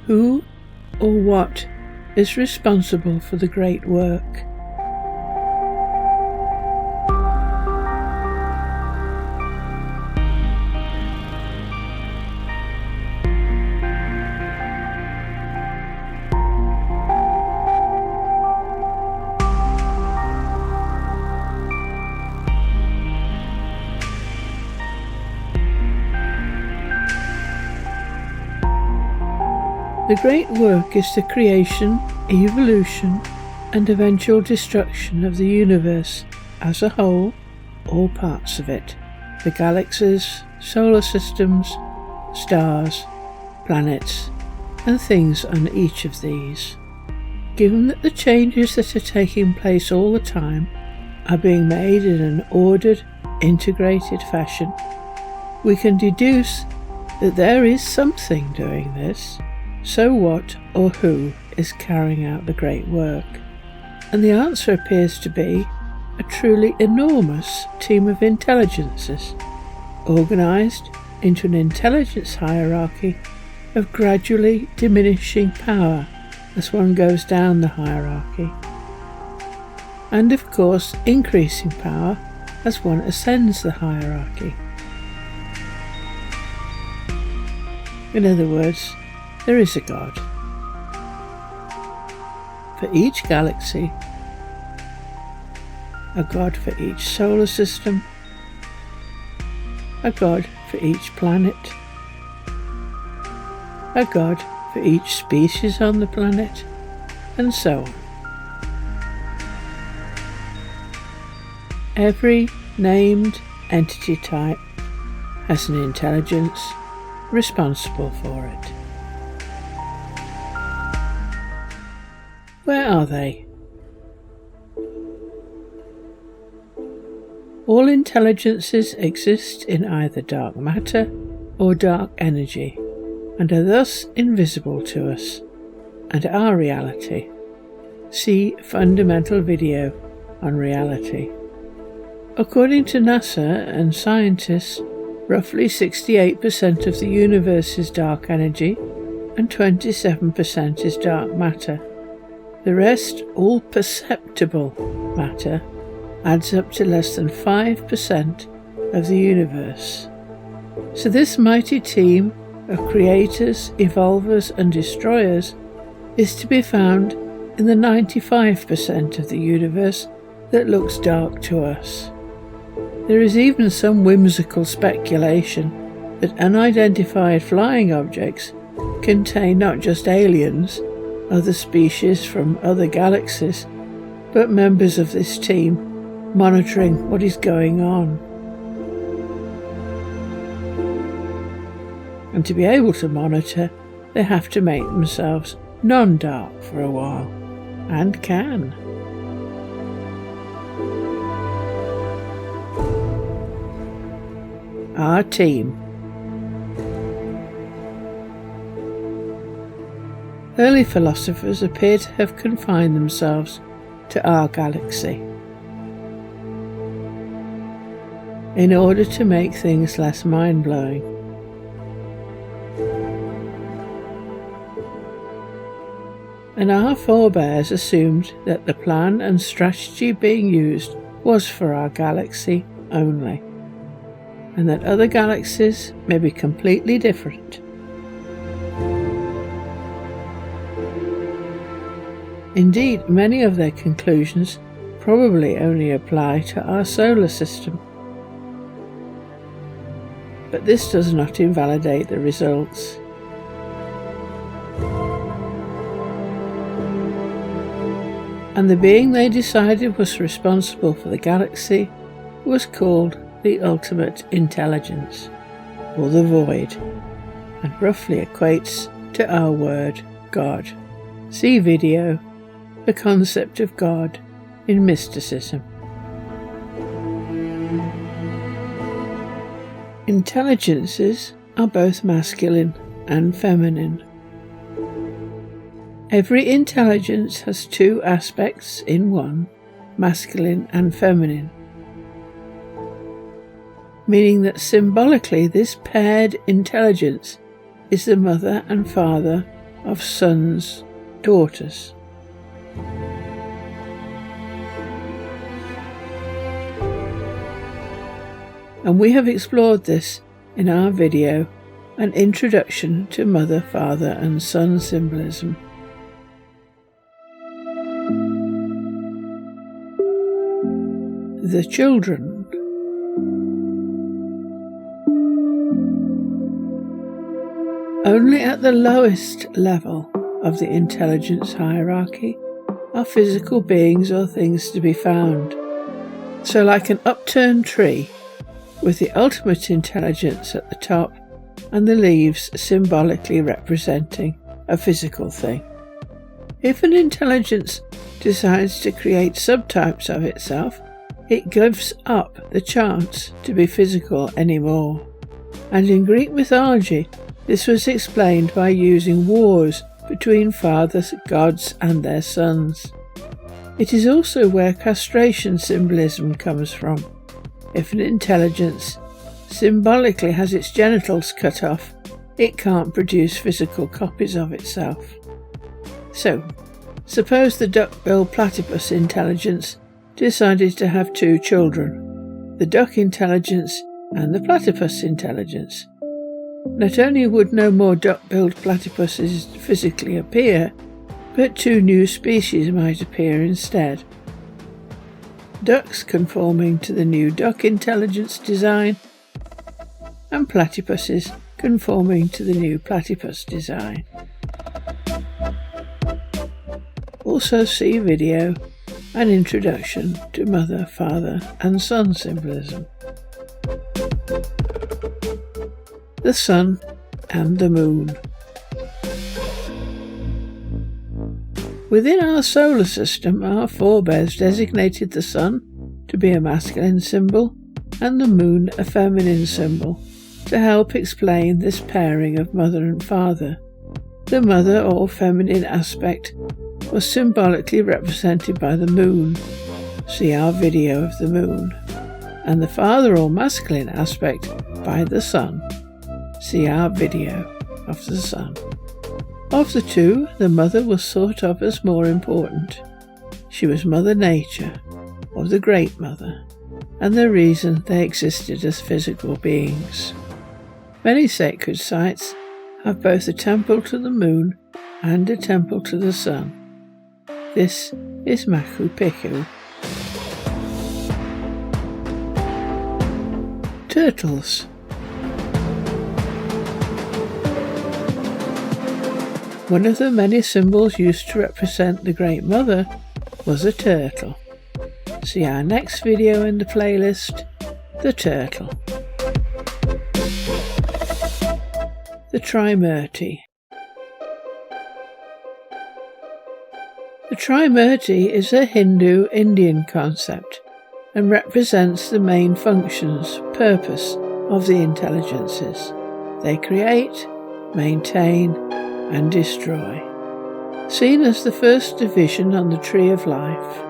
Who or what is responsible for the great work? The great work is the creation, evolution, and eventual destruction of the universe as a whole, or parts of it, the galaxies, solar systems, stars, planets, and things on each of these. Given that the changes that are taking place all the time are being made in an ordered, integrated fashion, we can deduce that there is something doing this. So what or who is carrying out the great work? And the answer appears to be a truly enormous team of intelligences, organised into an intelligence hierarchy of gradually diminishing power as one goes down the hierarchy, and of course increasing power as one ascends the hierarchy. In other words, there is a God. For each galaxy, a God for each solar system, a God for each planet, a God for each species on the planet, and so on. Every named entity type has an intelligence responsible for it. Where are they? All intelligences exist in either dark matter or dark energy, and are thus invisible to us and our reality. See fundamental video on reality. According to NASA and scientists, roughly 68% of the universe is dark energy and 27% is dark matter. The rest, all perceptible matter, adds up to less than 5% of the universe. So this mighty team of creators, evolvers and destroyers is to be found in the 95% of the universe that looks dark to us. There is even some whimsical speculation that unidentified flying objects contain not just aliens, other species from other galaxies, but members of this team monitoring what is going on. And to be able to monitor, they have to make themselves non-dark for a while, and can. Our team. Early philosophers appear to have confined themselves to our galaxy in order to make things less mind-blowing. And our forebears assumed that the plan and strategy being used was for our galaxy only, and that other galaxies may be completely different. Indeed, many of their conclusions probably only apply to our solar system. But this does not invalidate the results. And the being they decided was responsible for the galaxy was called the ultimate intelligence, or the void, and roughly equates to our word God. See video, The Concept of God in Mysticism. Intelligences are both masculine and feminine. Every intelligence has two aspects in one, masculine and feminine, meaning that symbolically this paired intelligence is the mother and father of sons, daughters. And we have explored this in our video, An Introduction to Mother, Father and Son Symbolism. The children. Only at the lowest level of the intelligence hierarchy are physical beings or things to be found. So like an upturned tree, with the ultimate intelligence at the top and the leaves symbolically representing a physical thing. If an intelligence decides to create subtypes of itself, it gives up the chance to be physical anymore. And in Greek mythology, this was explained by using wars between fathers, gods and their sons. It is also where castration symbolism comes from. If an intelligence symbolically has its genitals cut off, it can't produce physical copies of itself. So, suppose the duck-billed platypus intelligence decided to have two children, the duck intelligence and the platypus intelligence. Not only would no more duck-billed platypuses physically appear, but two new species might appear instead. Ducks conforming to the new duck intelligence design, and platypuses conforming to the new platypus design. Also see video, An Introduction to Mother, Father and Son Symbolism. The Sun and the Moon. Within our solar system, our forebears designated the Sun to be a masculine symbol and the Moon a feminine symbol to help explain this pairing of mother and father. The mother or feminine aspect was symbolically represented by the Moon, see our video of the Moon, and the father or masculine aspect by the Sun, see our video of the Sun. Of the two, the mother was thought of as more important. She was Mother Nature, or the Great Mother, and the reason they existed as physical beings. Many sacred sites have both a temple to the moon and a temple to the sun. This is Machu Picchu. Turtles. One of the many symbols used to represent the Great Mother was a turtle. See our next video in the playlist, The Turtle. The Trimurti. The Trimurti is a Hindu-Indian concept and represents the main functions, purpose of the intelligences. They create, maintain, and destroy. Seen as the first division on the tree of life,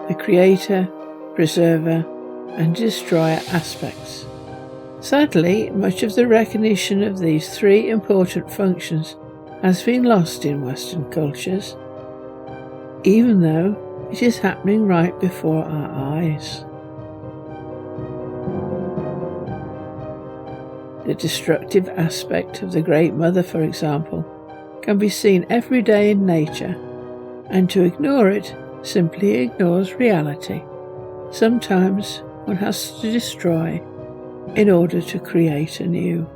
the creator, preserver, and destroyer aspects. Sadly, much of the recognition of these three important functions has been lost in Western cultures, even though it is happening right before our eyes. The destructive aspect of the Great Mother, for example, can be seen every day in nature, and to ignore it simply ignores reality. Sometimes one has to destroy in order to create anew.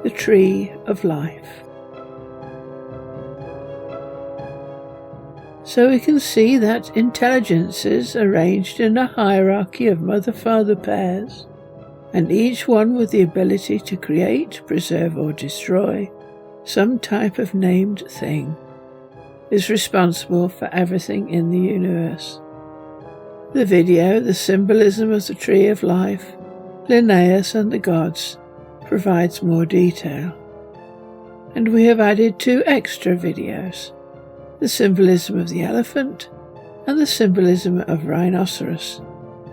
The Tree of Life. So we can see that intelligences arranged in a hierarchy of mother-father pairs, and each one with the ability to create, preserve or destroy some type of named thing, is responsible for everything in the universe. The video, The Symbolism of the Tree of Life, Linnaeus and the Gods, provides more detail. And we have added 2 extra videos, The Symbolism of the Elephant and The Symbolism of Rhinoceros,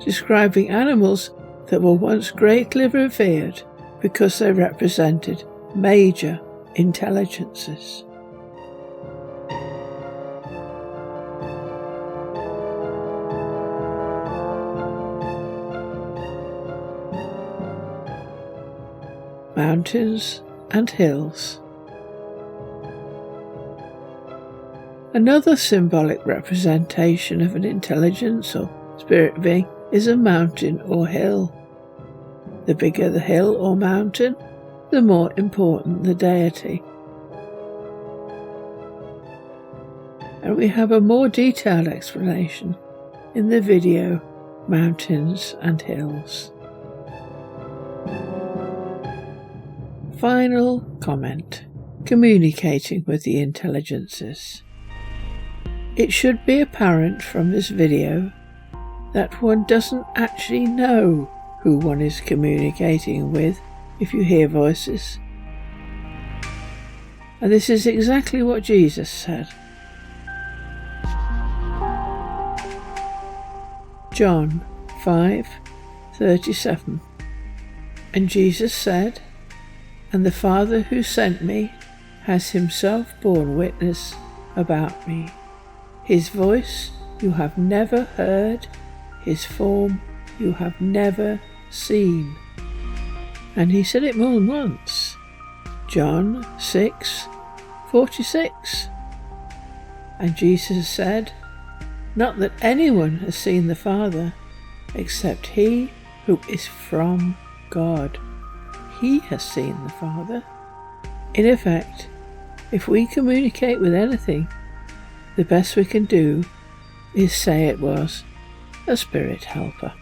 describing animals that were once greatly revered because they represented major intelligences. Mountains and hills. Another symbolic representation of an intelligence or spirit being is a mountain or hill. The bigger the hill or mountain, the more important the deity. And we have a more detailed explanation in the video Mountains and Hills. Final comment. Communicating with the intelligences. It should be apparent from this video that one doesn't actually know who one is communicating with if you hear voices. And this is exactly what Jesus said. John 5:37. And Jesus said, "And the Father who sent me has himself borne witness about me. His voice you have never heard, his form you have never seen." And he said it more than once. John 6:46. And Jesus said, "Not that anyone has seen the Father, except he who is from God. He has seen the Father." In effect, if we communicate with anything, the best we can do is say it was a spirit helper.